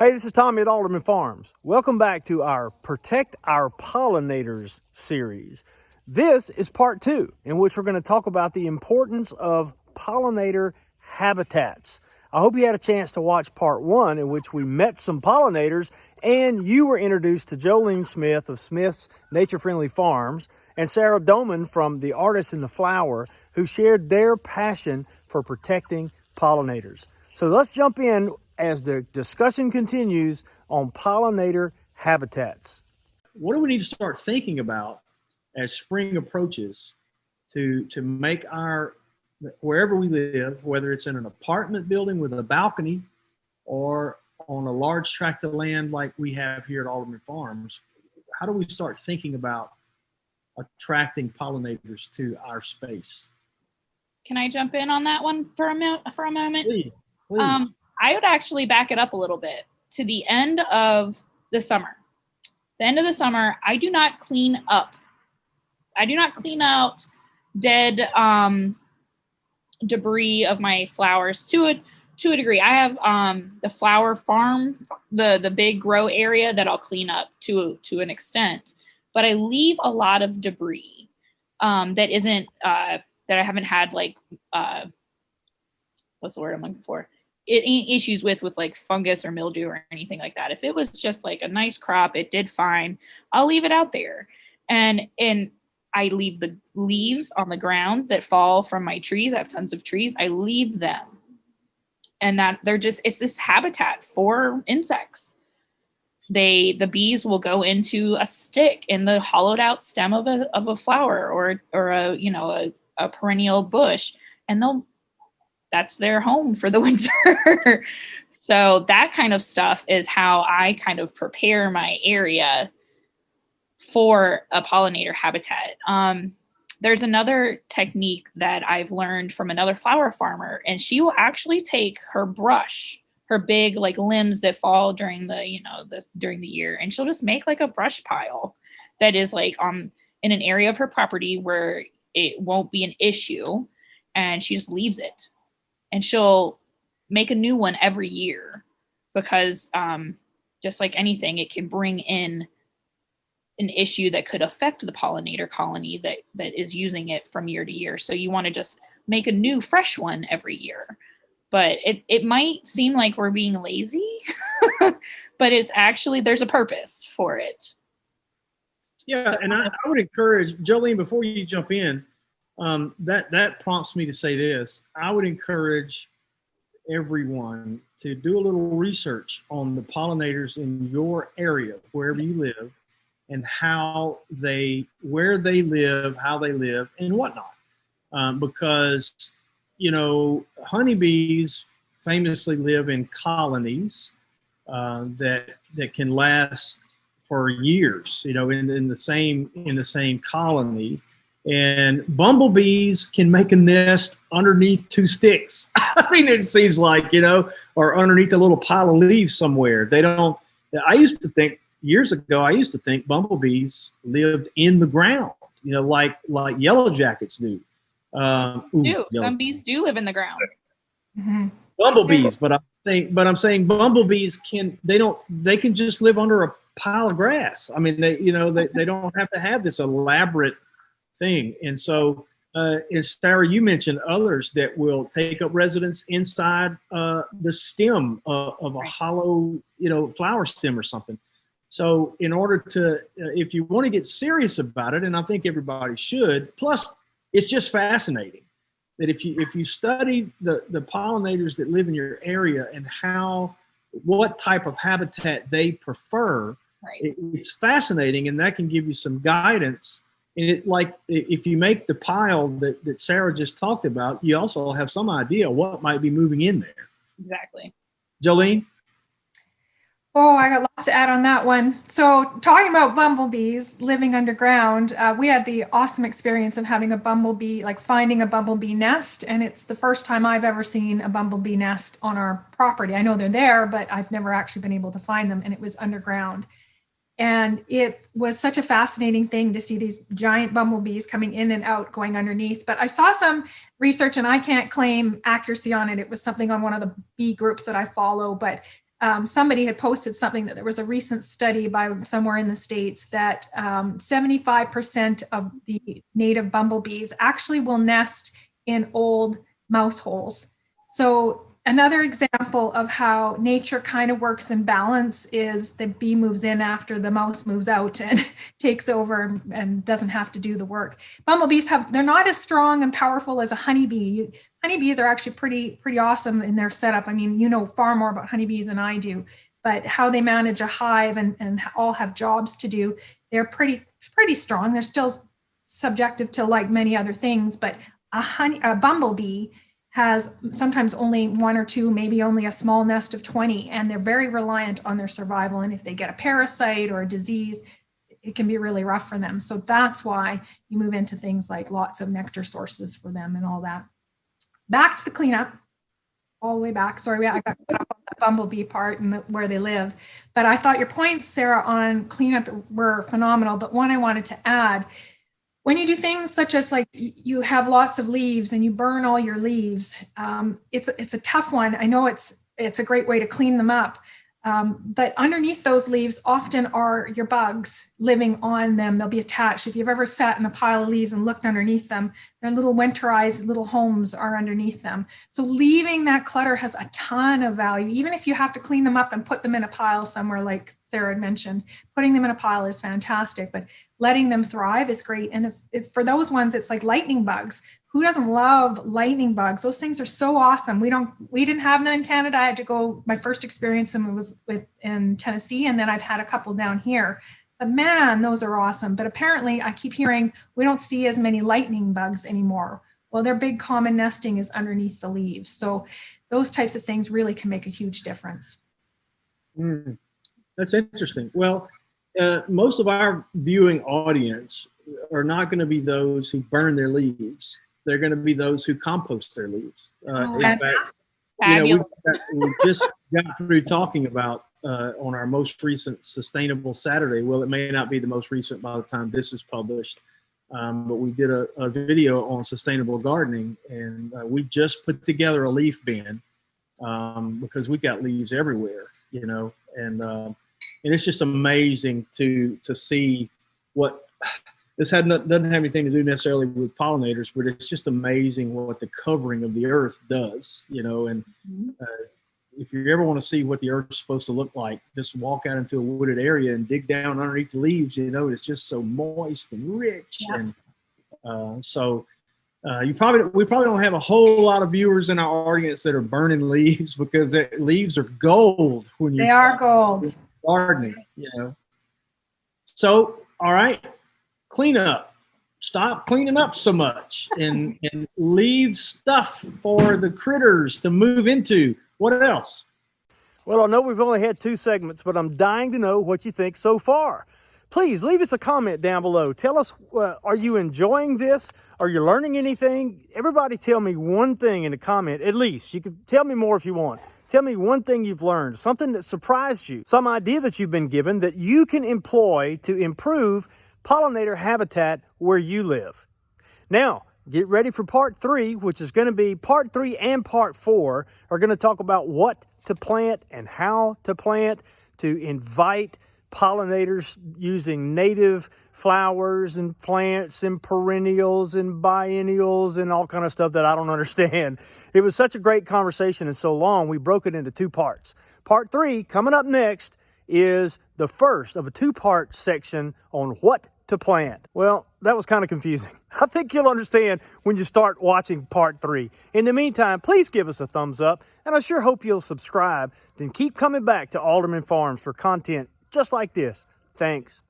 Hey, this is Tommy at Alderman Farms. Welcome back to our Protect Our Pollinators series. This is part 2, in which we're going to talk about the importance of pollinator habitats. I hope you had a chance to watch part 1, in which we met some pollinators and you were introduced to Jolene Smith of Smith's Nature Friendly Farms and Sarah Doman from The Artist in the Flower, who shared their passion for protecting pollinators. So let's jump in as the discussion continues on pollinator habitats. What do we need to start thinking about as spring approaches to make our, wherever we live, whether it's in an apartment building with a balcony or on a large tract of land like we have here at Alderman Farms, how do we start thinking about attracting pollinators to our space? Can I jump in on that one for a moment? Please, please. I would actually back it up a little bit to the end of the summer. The end of the summer, I do not clean up. I do not clean out dead debris of my flowers to a degree. I have the flower farm, the big grow area that I'll clean up to an extent, but I leave a lot of debris that isn't that I haven't had like what's the word I'm looking for? Issues with like fungus or mildew or anything like that. If it was just like a nice crop, it did fine, I'll leave it out there. And I leave the leaves on the ground that fall from my trees. I have tons of trees. I leave them. And that it's this habitat for insects. The bees will go into a stick in the hollowed out stem of a flower or a perennial bush, and that's their home for the winter. So that kind of stuff is how I kind of prepare my area for a pollinator habitat. There's another technique that I've learned from another flower farmer, and she will actually take her brush, her big like limbs that fall during during the year, and she'll just make like a brush pile that is like in an area of her property where it won't be an issue, and she just leaves it. And she'll make a new one every year because just like anything, it can bring in an issue that could affect the pollinator colony that is using it from year to year. So you want to just make a new fresh one every year. But it might seem like we're being lazy, but it's actually, there's a purpose for it. Yeah, so, and I would encourage, Jolene, before you jump in, that prompts me to say this. I would encourage everyone to do a little research on the pollinators in your area, wherever you live, and where they live, how they live, and whatnot. Because, honeybees famously live in colonies that can last for years, in the same colony. And bumblebees can make a nest underneath 2 sticks. I mean, it seems like, or underneath a little pile of leaves somewhere. Years ago, I used to think bumblebees lived in the ground, like yellow jackets do. Some bees do live in the ground. Mm-hmm. Bumblebees, but I'm saying bumblebees they can just live under a pile of grass. I mean, they don't have to have this elaborate thing. And so, as Sarah, you mentioned others that will take up residence inside the stem of a hollow, flower stem or something. So in order to, if you want to get serious about it, and I think everybody should, plus it's just fascinating that if you study the pollinators that live in your area and what type of habitat they prefer, right. It's fascinating, and that can give you some guidance. And if you make the pile that Sarah just talked about, you also have some idea what might be moving in there. Exactly. Jolene? Oh, I got lots to add on that one. So talking about bumblebees living underground, we had the awesome experience of having a bumblebee, like finding a bumblebee nest. And it's the first time I've ever seen a bumblebee nest on our property. I know they're there, but I've never actually been able to find them, and it was underground. And it was such a fascinating thing to see these giant bumblebees coming in and out, going underneath. But I saw some research, and I can't claim accuracy on it. It was something on one of the bee groups that I follow, but somebody had posted something that there was a recent study by somewhere in the States that 75% of the native bumblebees actually will nest in old mouse holes. So another example of how nature kind of works in balance is the bee moves in after the mouse moves out and takes over and doesn't have to do the work. Bumblebees they're not as strong and powerful as a honeybee. Honeybees are actually pretty awesome in their setup. I mean, you know far more about honeybees than I do, but how they manage a hive and all have jobs to do, they're pretty strong. They're still subjective to like many other things, but a bumblebee has sometimes only one or two, maybe only a small nest of 20, and they're very reliant on their survival. And if they get a parasite or a disease, it can be really rough for them. So that's why you move into things like lots of nectar sources for them and all that. Back to the cleanup, all the way back. Sorry, I got cut off on the bumblebee part and where they live. But I thought your points, Sarah, on cleanup were phenomenal. But one I wanted to add, when you do things such as like you have lots of leaves and you burn all your leaves, it's a tough one. I know it's a great way to clean them up, but underneath those leaves often are your bugs living on them. They'll be attached. If you've ever sat in a pile of leaves and looked underneath them, their little winterized little homes are underneath them. So leaving that clutter has a ton of value. Even if you have to clean them up and put them in a pile somewhere, like Sarah had mentioned, putting them in a pile is fantastic, but letting them thrive is great. And for those ones, it's like lightning bugs. Who doesn't love lightning bugs? Those things are so awesome. We didn't have them in Canada. I had to go, my first experience was in Tennessee, and then I've had a couple down here. But man, those are awesome. But apparently I keep hearing we don't see as many lightning bugs anymore. Well, their big common nesting is underneath the leaves. So those types of things really can make a huge difference. That's interesting. Well, most of our viewing audience are not going to be those who burn their leaves. They're going to be those who compost their leaves. In fact, we just got through talking about on our most recent Sustainable Saturday. Well, it may not be the most recent by the time this is published, but we did a video on sustainable gardening, and we just put together a leaf bin because we've got leaves everywhere, and it's just amazing to see what this doesn't have anything to do necessarily with pollinators, but it's just amazing what the covering of the earth does, and if you ever want to see what the earth's supposed to look like, just walk out into a wooded area and dig down underneath the leaves. It's just so moist and rich. Yeah. And we probably don't have a whole lot of viewers in our audience that are burning leaves, because leaves are gold when they are gold gardening. So, all right, clean up. Stop cleaning up so much and leave stuff for the critters to move into. What else? Well, I know we've only had 2 segments, but I'm dying to know what you think so far. Please leave us a comment down below. Tell us, are you enjoying this? Are you learning anything? Everybody tell me one thing in a comment, at least. You can tell me more if you want. Tell me one thing you've learned, something that surprised you, some idea that you've been given that you can employ to improve pollinator habitat where you live. Now, get ready for part 3, which is going to be part 3 and part 4 are going to talk about what to plant and how to plant to invite pollinators using native flowers and plants and perennials and biennials and all kind of stuff that I don't understand. It was such a great conversation and so long, we broke it into 2 parts. Part 3 coming up next is the first of a 2-part section on what to plant. Well, that was kind of confusing. I think you'll understand when you start watching part 3. In the meantime, please give us a thumbs up, and I sure hope you'll subscribe. Then keep coming back to Alderman Farms for content just like this. Thanks.